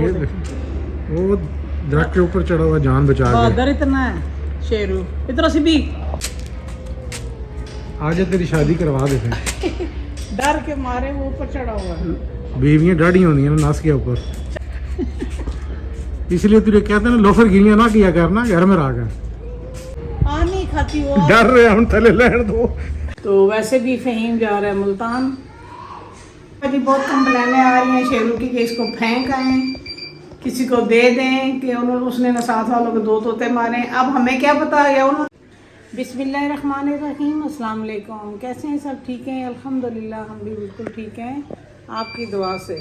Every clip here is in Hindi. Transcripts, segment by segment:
वो दरख्त के ऊपर चढ़ा हुआ जान बचा के। बहादुर इतना है शेरू। इतना सी भी आज तेरी शादी करवा देते। डर के मारे वो ऊपर चढ़ा हुआ है। बीवियां डाढ़ी होती हैं ना नास के ऊपर, इसलिए तुझे कहते हैं ना लोफर गिलियां ना किया करना घर में रह कर। आ नहीं खाती वो डर रहे हम थले लैन दो। तो वैसे भी फहीम जा रहा है मुल्तान। अभी बहुत कंप्लेनें आ रही हैं शेरू की कि इसको फेंक आए, किसी को दे दें कि उसने ना साथ वालों को 2 तोते मारे। अब हमें क्या पता है उन्होंने। बिस्मिल्लाहिर्रहमानिर्रहीम, अस्सलाम वालेकुम। कैसे हैं सब? ठीक हैं अल्हम्दुलिल्लाह, हम भी बिल्कुल ठीक हैं आपकी दुआ से।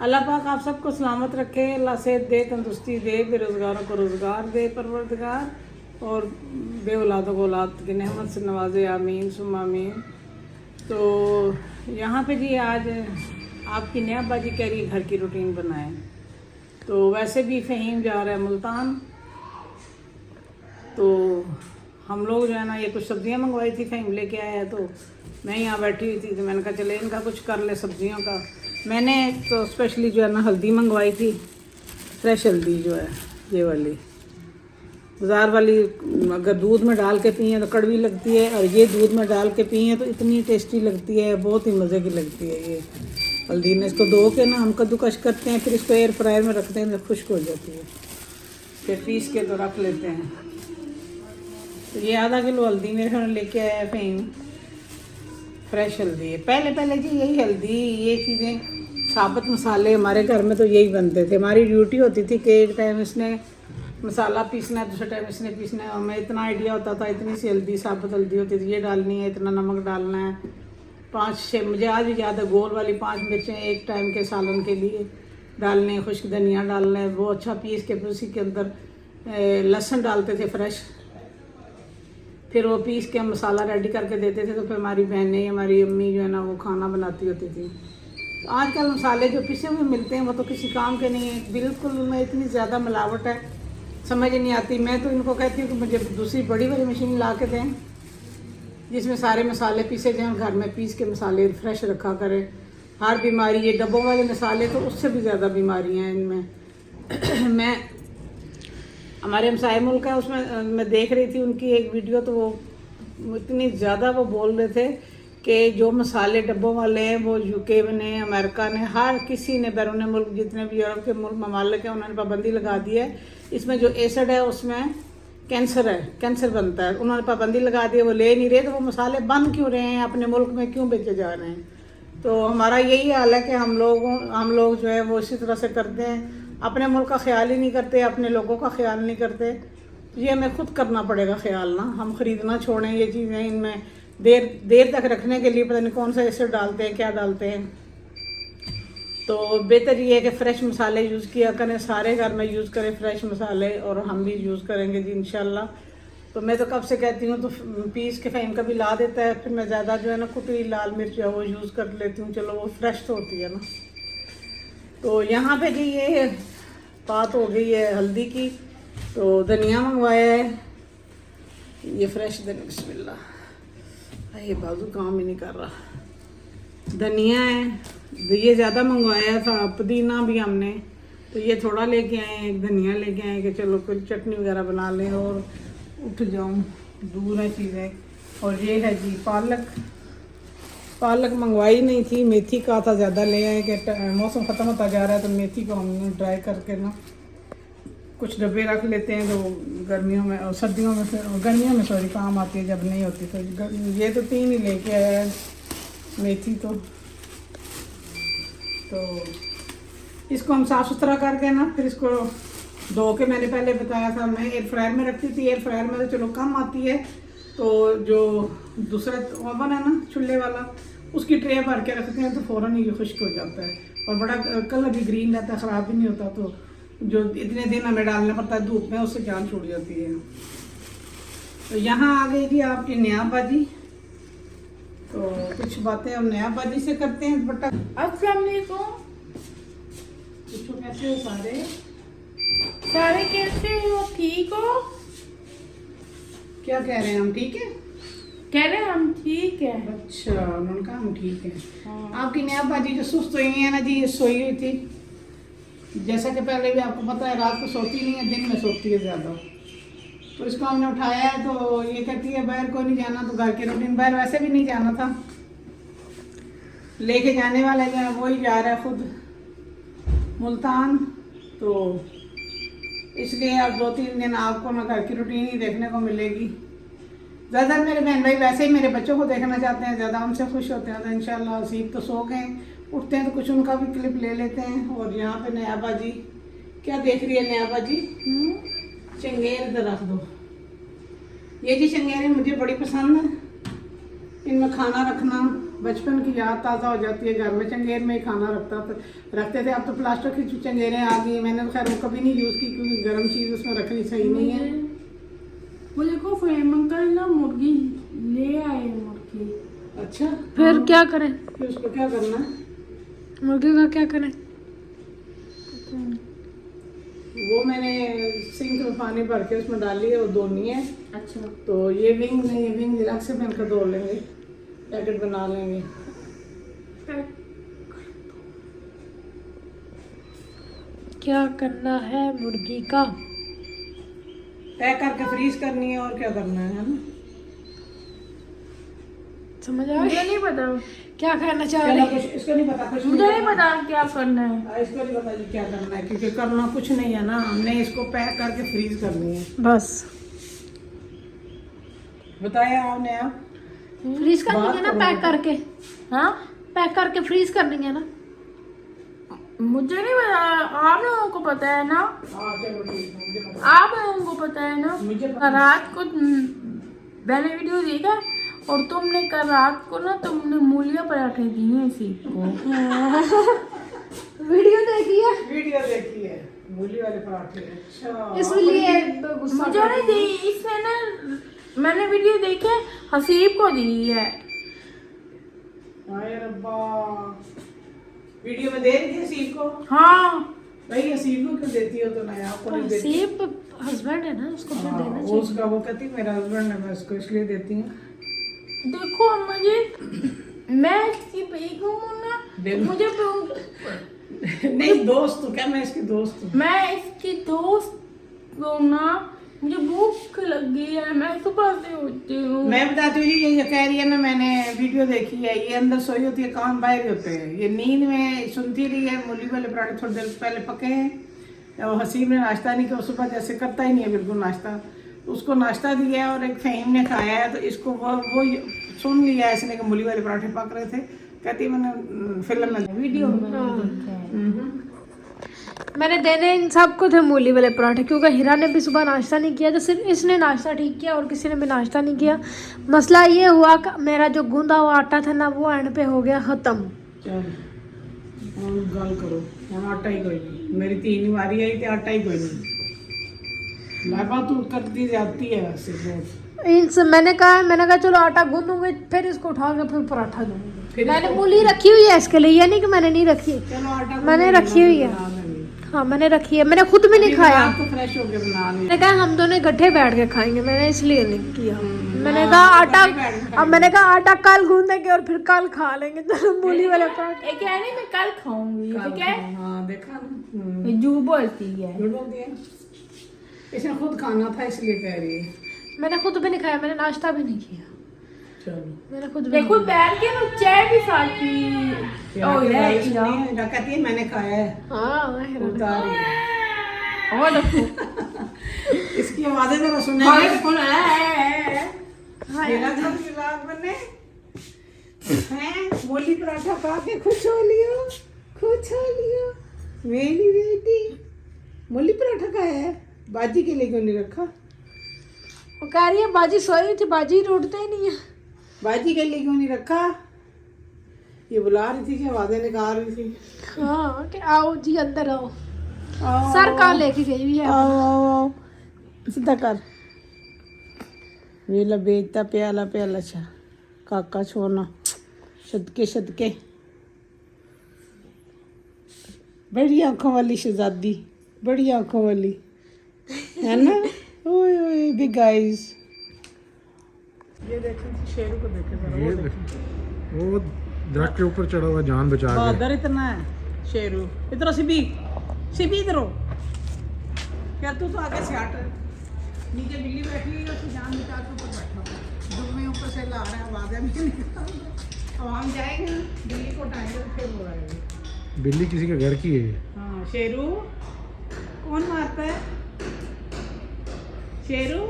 अल्लाह पाक आप सबको सलामत रखे, अल्लाह सेहत दे, तंदुरुस्ती दे, बेरोज़गारों को रोज़गार दे परवरदिगार, और बे औलादों को औलाद की नेमत से नवाजे, आमीन सुम्मा आमीन। तो यहाँ पे जी आज आपकी नया बाजी कह रही है घर की रूटीन बनाएं। तो वैसे भी फ़हीम जा रहा है मुल्तान, तो हम लोग जो है ना ये कुछ सब्ज़ियाँ मंगवाई थी, फ़हीम लेके आया है। तो मैं यहाँ बैठी हुई थी तो मैंने कहा चले इनका कुछ कर ले सब्ज़ियों का। मैंने तो स्पेशली जो है ना हल्दी मंगवाई थी, फ्रेश हल्दी जो है ये वाली। बाज़ार वाली अगर दूध में डाल के पिए तो कड़वी लगती है, और ये दूध में डाल के पिए तो इतनी टेस्टी लगती है, बहुत ही मज़े की लगती है ये हल्दी। ने इसको धो के ना हम कद्दूकश करते हैं, फिर इसको एयर फ्रायर में रखते हैं तो खुश्क हो जाती है, फिर पीस के तो रख लेते हैं। तो ये आधा किलो हल्दी मेरे घर लेके आया है फ़हीम, फ्रेश हल्दी है। पहले जी यही हल्दी, ये चीज़ें, साबुत मसाले हमारे घर में तो यही बनते थे। हमारी ड्यूटी होती थी कि एक टाइम इसने मसाला पीसना है, दूसरे टाइम इसने पीसना है। हमें इतना आइडिया होता था, इतनी सी हल्दी, साबुत हल्दी होती थी, ये डालनी है, इतना नमक डालना है, 5-6 मुझे आज भी याद है गोल वाली 5 मिर्चें एक टाइम के सालन के लिए डालने, खुश्क धनिया डालना है, वो अच्छा पीस के, फिर उसी के अंदर लहसुन डालते थे फ्रेश, फिर वो पीस के हम मसाला रेडी करके देते थे। तो फिर हमारी बहनें, हमारी अम्मी जो है ना वो खाना बनाती होती थी। तो आजकल मसाले जो पिसे हुए मिलते हैं वो तो किसी काम के नहीं है, बिल्कुल उनमें इतनी ज़्यादा मिलावट है, समझ नहीं आती। मैं तो इनको कहती हूँ कि मुझे दूसरी बड़ी वाली मशीन ला के दें जिसमें सारे मसाले पीसे जाएँ, घर में पीस के मसाले फ्रेश रखा करें। हर बीमारी, ये डब्बों वाले मसाले तो उससे भी ज़्यादा बीमारियाँ हैं इनमें। मैं हमारे हमसाए मुल्क है उसमें मैं देख रही थी उनकी एक वीडियो, तो वो इतनी ज़्यादा वो बोल रहे थे कि जो मसाले डब्बों वाले हैं वो यूके ने, अमेरिका ने, हर किसी ने, बैरून मुल्क जितने भी यूरोप के मुल्क ममालिक हैं उन्होंने पाबंदी लगा दी है। इसमें जो एसिड है उसमें कैंसर है, कैंसर बनता है, उन्होंने पाबंदी लगा दी है, वो ले नहीं रहे। तो वो मसाले बंद क्यों रहे हैं, अपने मुल्क में क्यों बेचे जा रहे हैं? तो हमारा यही हाल है कि हम लोग जो है वो इसी तरह से करते हैं, अपने मुल्क का ख्याल ही नहीं करते, अपने लोगों का ख्याल नहीं करते। ये हमें खुद करना पड़ेगा ख्याल ना, हम ख़रीदना छोड़ें ये चीज़ें। इनमें देर तक रखने के लिए पता नहीं कौन सा एसिड डालते हैं, क्या डालते हैं। तो बेहतर ये है कि फ़्रेश मसाले यूज़ किया करें, सारे घर में यूज़ करें फ़्रेश मसाले, और हम भी यूज़ करेंगे जी इंशाल्लाह। तो मैं तो कब से कहती हूँ, तो पीस के फ़हीम कभी ला देता है, फिर मैं ज़्यादा जो है ना कुटी लाल मिर्च है वो यूज़ कर लेती हूँ, चलो वो फ्रेश तो होती है ना। तो यहाँ पे जी ये बात हो गई है हल्दी की। तो धनिया मंगवाया है, ये फ्रेश धनिया, बिस्मिल्लाह, ये बाजू काम ही नहीं कर रहा। धनिया है, ये ज़्यादा मंगवाया था, पुदीना भी हमने, तो ये थोड़ा लेके आए हैं, एक धनिया लेके आए कि चलो फिर चटनी वगैरह बना लें और उठ जाऊँ, दूर है चीज़ें। और ये है जी पालक मंगवाई नहीं थी, मेथी का था, ज़्यादा ले आए कि मौसम ख़त्म होता जा रहा है, तो मेथी को हमने ड्राई करके ना कुछ डब्बे रख लेते हैं, तो गर्मियों में और सर्दियों में, फिर गर्मियों में सॉरी काम आती है, जब नहीं होती। तो ये तो 3 ही लेके आया है मेथी। तो इसको हम साफ़ सुथरा करके ना, फिर इसको धो के, मैंने पहले बताया था मैं एयर फ्रायर में रखती थी। एयर फ्रायर में तो चलो कम आती है, तो जो दूसरा ओवन है ना चूल्हे वाला, उसकी ट्रे भर के रखते हैं तो फ़ौरन ही खुश्क हो जाता है, और बड़ा कलर भी ग्रीन रहता है, ख़राब भी नहीं होता। तो जो इतने दिन हमें डालना पड़ता है धूप में, उससे जान छूट जाती है। तो यहाँ आ गई जी आपकी नया बाजी। तो कुछ बातें हम नया बाजी से करते हैं। बटा अस्सलाम वालेकुम। पूछो कैसे हो सारे? सारे कैसे हो? ठीक हो? क्या कह रहे हैं हम? ठीक है, कह रहे हैं हम ठीक है। अच्छा, उन्होंने कहा हम ठीक है। हाँ। आपकी नया बाजी जो सुस्त हुई है ना जी, ये सोई हुई थी, जैसा कि पहले भी आपको पता है, रात को सोती नहीं है, दिन में सोती है ज़्यादा। तो इसको हमने उठाया है, तो ये कहती है बाहर को नहीं जाना, तो घर के रूटीन, बाहर वैसे भी नहीं जाना था, लेके जाने वाला जो है वही जा रहा है खुद मुल्तान। तो इसलिए अब 2-3 दिन आपको ना घर की रूटीन ही देखने को मिलेगी। ज़्यादा मेरे बहन भाई वैसे ही मेरे बच्चों को देखना चाहते हैं, ज़्यादा उनसे खुश होते हैं। तो इंशाल्लाह हसीब तो सो गए, उठते हैं तो कुछ उनका भी क्लिप ले लेते हैं। और यहाँ पे नयाबा जी क्या देख रही है? नयाबा जी चंगेर इधर रख दो। ये जी चंगेरें मुझे बड़ी पसंद है, इनमें खाना रखना, बचपन की याद ताज़ा हो जाती है। घर में चंगेर में ही खाना रखते थे। अब तो प्लास्टिक की चंगेरें आ गई, मैंने तो खैर वो कभी नहीं यूज़ की, क्योंकि गर्म चीज़ उसमें रखनी सही नहीं है। वो देखो फहीम अंकल ना मुर्गी ले आए मुर्गी। अच्छा, फिर क्या करें? फिर उसको क्या करना है? मुर्गे का क्या करें? वो मैंने सिंक में पानी भर के उसमें डाली है, वो धोनी है। अच्छा, तो ये विंग नहीं, विंग अलग से मिलकर धो लेंगे, पैकेट बना लेंगे। क्या करना है मुर्गी का? पैक करके फ्रीज करनी है, और क्या करना है ना? समझ आ मुझे गया नहीं पता, क्या करना चाह चलो, रही? कुछ इसको नहीं पता, कुछ मुझे नहीं पता क्या करना है। इसको नहीं पता जी क्या करना है, क्योंकि करना कुछ नहीं है ना, हमने इसको पैक करके फ्रीज करनी है। बस बताया आपने? आप फ्रीज करनी है ना, बात पैक करो। करके। हाँ, पैक करके फ्रीज करनी है ना। मुझे नहीं पता, आप लोगों को पता है ना? हाँ चलो ठीक है, मुझे पता। आप लोगों को पता है ना? मुझे कल पता। रात को मैंने वीडियो देखा, और तुमने कल रात को ना तुमने मूलियां पराठे दिए सीख को। वीडियो देखी है वीडियो देखी है मूली वाले पराठे। अच्छा, इसलिए गुस्सा मुझे नहीं दी, इसने ना मैंने वीडियो देखे हसीब को दी है। हाय रब्बा, वीडियो में दे रही थी हसीब को? हाँ, भाई हसीब को क्यों देती हो? तो मैं आपको नहीं देती। सेब हस्बैंड है ना, उसको फिर हाँ, देना वो चाहिए। उसका वो कहती मेरा हस्बैंड है, मैं उसको इसलिए देती हूँ। देखो अम्मा जी, मैं इसकी बेगम हूँ ना, बेगम? मुझे नहीं दोस्त हूँ क्या? मैं इसकी दोस्त हूँ। मैं इसकी दोस्त हूँ ना, मुझे भूख लगी है, मैं सुबह से उठती हूँ। मैं बताती हूँ जी, ये जो कह रही है ना, मैंने वीडियो देखी है, ये अंदर सोई होती है, कान बाहर होते हैं, ये नींद में सुनती रही है। मूली वाले पराठे थोड़ी देर पहले पके हैं, और हसीब ने नाश्ता नहीं किया, सुबह जैसे करता ही नहीं है बिल्कुल नाश्ता, तो उसको नाश्ता दिया है, और एक फहीम ने खाया है। तो इसको वो सुन लिया है इसने कि मूली वाले पराठे पक रहे थे, कहती मैंने फिल्म में वीडियो में देखा है। मैंने देने इन सबको थे मूली वाले पराठे, क्योंकि हीरा ने भी सुबह नाश्ता नहीं किया, तो सिर्फ इसने नाश्ता ठीक किया और किसी ने भी नाश्ता नहीं किया। मसला ये हुआ कि मेरा जो गूंदा हुआ आटा था ना, वो एंड पे हो गया ख़त्म। चल गल करो, हम आटा ही कोई नहीं, मेरी 3 बारी आई थी, आटा ही कोई नहीं। लाबा तू करती जाती है वैसे बहुत। इनसे मैंने कहा चलो आटा गूंदूंगी, फिर इसको उठा के फिर पराठा दूंगी। फिर मैंने इसको- मूली रखी हुई है इसके लिए, ये नहीं कि मैंने नहीं रखी। चलो आटा मैंने रखी हुई है। हाँ मैंने रखी है, मैंने खुद भी नहीं खाया। तो फ्रेश होके बना लिया। मैंने कहा हम दोनों इकट्ठे बैठ के खाएंगे, मैंने इसलिए नहीं किया। मैंने कहा आटा, अब मैंने कहा आटा कल गूंदेंगे और फिर कल खा लेंगे तो मूली वाले पराठे। ये कह रही मैं कल खाऊंगी, ठीक है? हाँ देखा ना, ये झूठ बोलती है। झूठ बोल दिया। इसने खुद खाना था इसलिए कह रही है। मैंने खुद भी नहीं खाया, मैंने नाश्ता भी नहीं किया, चलो मैंने खुद भी देखो बैठ के ना चाय भी साथ पी। ओ यार, ये कहती है मैंने खाया है, हाँ उतार रही है। और देखो इसकी आवाजें जरा सुने। और देखो ना, मेरा घर विभाग बने हैं, मूली पराठा खा के खुश हो लियो, खुश हो लियो। मेरी बेटी मूली पराठा खाया है, बाजी के लिए क्यों नहीं रखा? वो कह रही है बाजी सोई हुई थी, बाजी उठते ही नहीं है। बाजी के लिए क्यों नहीं रखा? ये बुला रही थी कि आवाजें निकाल रही थी। हाँ कि आओ जी अंदर आओ। आओ, सर कहाँ लेके गई हुई है? आओ आओ आओ, सीधा कर। वेला बेचता प्याला प्याला छा काका छोना, सदके सदके। बड़ी आंखों वाली शहजादी, बड़ी आंखों वाली है ना। ओए ओए बिग आईज। ये देखें शेरू को देखें जरा, वो देखें। वो दरख्त के ऊपर चढ़ा हुआ जान बचा के। बहादुर इतना है शेरू, इतना सी भी सिर्फ इधर हो क्या तू तो आगे से हट नीचे बिल्ली बैठी है उसकी जान बचा के ऊपर बैठा हुआ दुम में ऊपर से ला रहा है आवाज़ें भी निकल अब हम जाएंगे ना बिल्ली को उठाएंगे तो फिर वो आएगी बिल्ली किसी के घर की है। हाँ शेरू कौन मारता है शेरू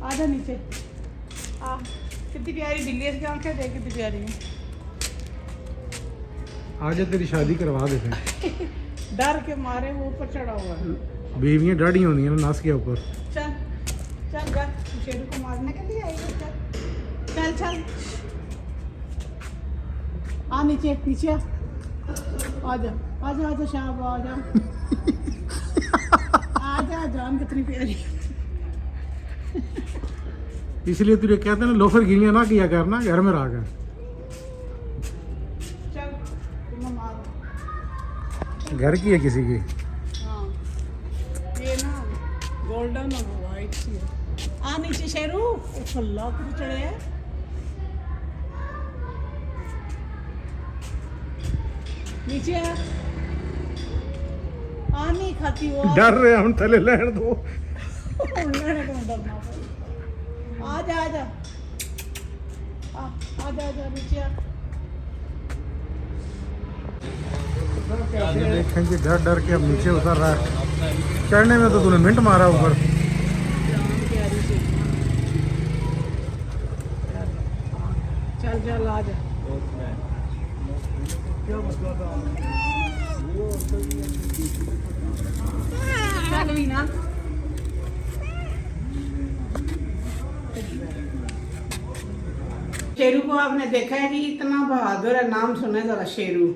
आजा नीचे आ कितनी प्यारी बिल्ली है इसकी आंखें देख कितनी प्यारी है आज तेरी शादी करवा देते हैं। डर के मारे वो ऊपर चढ़ा हुआ है बीवियाँ डाढ़ी होनी है ना नास के ऊपर। चल चल जा तू शेरू को मारने के लिए आई है चल चल आ नीचे नीचे आजा आजा आजा शाम आजा आजा जान कितनी प्यारी इसलिए तुझे कहते हैं ना लोफर गिलियाँ ना किया करना घर में रह कर। चल तुम्हें मारो घर की है किसी की। हाँ ये ना गोल्डन और वाइट सी है आ नीचे शेरू अल्लाह को चढ़े है नीचे आ नहीं खाती वो डर रहे हम थले लैन दो। उड़ने को डरना आजा आजा आजा आजा नीचे ये देखेंगे डर डर के अब नीचे उतर रहा है। चढ़ने में तो तूने मिनट मारा ऊपर। चल चल आजा चल भी ना शेरू को आपने देखा है कि इतना बहादुर है नाम सुना है जरा शेरू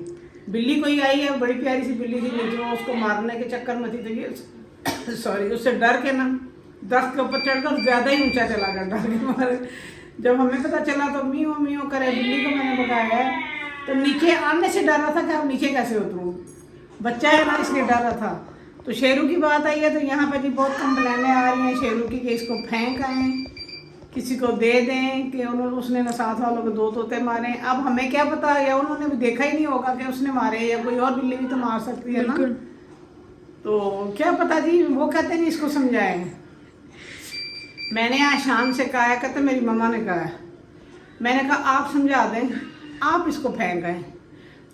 बिल्ली कोई आई है बड़ी प्यारी सी बिल्ली थी नीचे उसको मारने के चक्कर में थी तो ये सॉरी उससे डर के ना दरख्त के ऊपर चढ़कर ज्यादा ही ऊंचा चला गया डर के मारे जब हमें पता चला तो मियों मियों करे बिल्ली को मैंने बताया है तो नीचे आने से डर रहा था कि अब नीचे कैसे उतरूँ बच्चा है ना इसलिए डर रहा था तो शेरू की बात आई है तो यहाँ पे जी बहुत कंप्लेनें आ रही हैं शेरू की कि इसको फेंक आए किसी को दे दें कि उन्होंने उसने ना साथ वालों को 2 तोते मारे अब हमें क्या पता या उन्होंने भी देखा ही नहीं होगा कि उसने मारे या कोई और बिल्ली भी तो मार सकती है ना तो क्या पता जी वो कहते नहीं इसको समझाएं मैंने आज शाम से कहा है कहते मेरी मम्मा ने कहा है मैंने कहा आप समझा दें आप इसको फेंक आए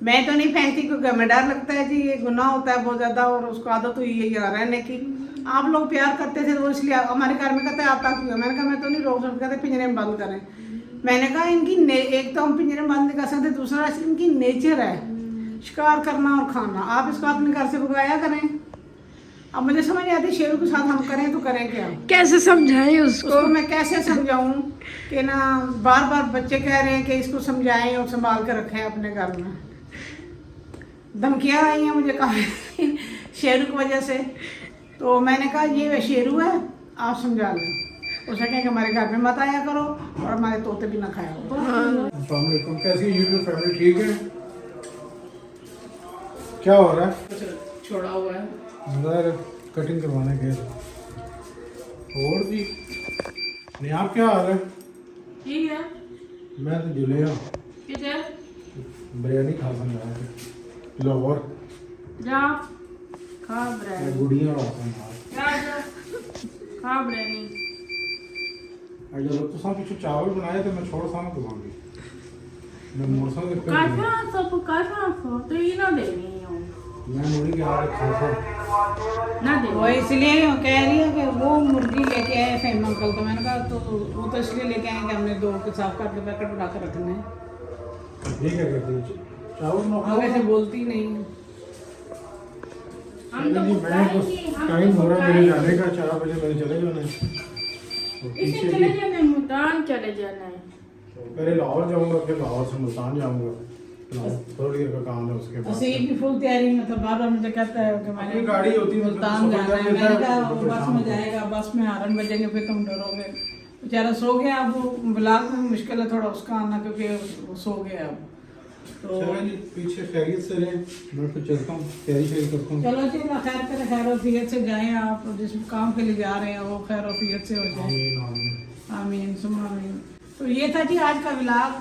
मैं तो नहीं फेंकती क्योंकि हमें डर लगता है जी ये गुनाह होता है बहुत ज़्यादा और उसको आदत हुई है यहाँ रहने की आप लोग प्यार करते थे तो इसलिए हमारे घर में कहते आता क्यों मैंने कहा मैं तो नहीं रोक सकता कहते पिंजरे में बंद करें मैंने कहा इनकी एक तो हम पिंजरे में बंद नहीं कर सकते दूसरा इनकी नेचर है शिकार करना और खाना आप इसको अपने घर से भगाया करें अब मुझे समझ नहीं आती शेरू के साथ हम करें तो करें क्या कैसे समझाएं उसको मैं कैसे समझाऊं कि ना बार बार बच्चे कह रहे हैं कि इसको समझाएं और संभाल कर रखें अपने घर में धमकियाँ आई हैं मुझे कहा शेरू की वजह से तो मैंने कहा ये शेरू है आप समझा लें उसे कहें कि हमारे घर में मत आया करो और हमारे तोते भी ना खाया करो कैसी यूट्यूब फैमिली ठीक है क्या हो रहा है छोड़ा हुआ है अंदर कटिंग करवाने गए और भी नहीं आप क्या हाल है ठीक है मैं तो जुले हूँ किधर बिरयानी खा सकता है लाहौर जा खा ब्रेड गुड़िया होता है जा खा ब्रेड अगर तो सब कुछ चावल बनाए तो मैं छोड़ सा तो मांगी मैं मोरसा के काशा सब तो ये ना देनी हो मैं मुड़ी के आगे खाता ना दे वो इसलिए कह रही है कि वो मुर्गी लेके आए फेम अंकल तो मैंने कहा तो वो तो इसलिए लेके आए कि हमने 2 के साफ करके पैकेट बना कर रखने हैं ये क्या करती है चावल आगे से बोलती नहीं है हम तो मैं टाइम हो रहा है मेरे जाने का 4 बजे मैंने चले जाना है इसे चले जाना है मुल्तान चले जाना है पहले लाहौर जाऊंगा फिर लाहौर से मुल्तान जाऊंगा थोड़ी देर का काम है उसके बाद असीम भी फुल तैयारी मतलब बार बार मुझे कहता है कि मैंने अपनी गाड़ी होती है, मुल्तान मतलब जाना है सफर मैंने करता है, कहा वो बस में जाएगा बस में हॉर्न बजेंगे फिर तुम डरोगे बेचारा सो गया अब वो ब्लाक में मुश्किल है थोड़ा उसका आना क्योंकि वो सो गया अब तो चलो जी पीछे खैरियत से रहे मैं फिर चलता हूँ तैयारी करता हूँ चलो जी ना खैर करे खैर वफियत से जाएं आप जिस काम के लिए जा रहे हैं वो खैर वफियत से हो जाए आमीन सुम्मा आमीन तो ये था जी आज का व्लॉग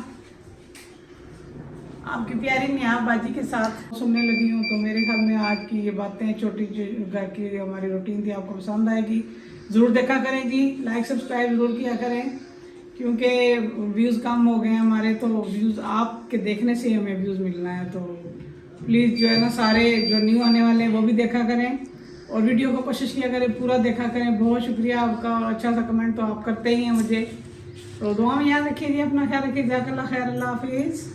आपकी प्यारी नेहा बाजी के साथ सुनने लगी हूँ। तो मेरे ख्याल में आज की ये बातें छोटी जो घर की हमारी रूटीन थी आपको पसंद आएगी। ज़रूर देखा करें जी, लाइक सब्सक्राइब ज़रूर किया करें, क्योंकि व्यूज़ कम हो गए हैं हमारे, तो व्यूज़ आपके देखने से ही हमें व्यूज़ मिलना है। तो प्लीज़ जो है ना सारे जो न्यू आने वाले हैं वो भी देखा करें और वीडियो को कोशिश किया करें पूरा देखा करें। बहुत शुक्रिया आपका, और अच्छा सा कमेंट तो आप करते ही हैं मुझे। तो दुआ में याद रखिए जी, अपना ख्याल रखिए। जज़ाकल्लाह खैर, अल्लाह हाफिज़।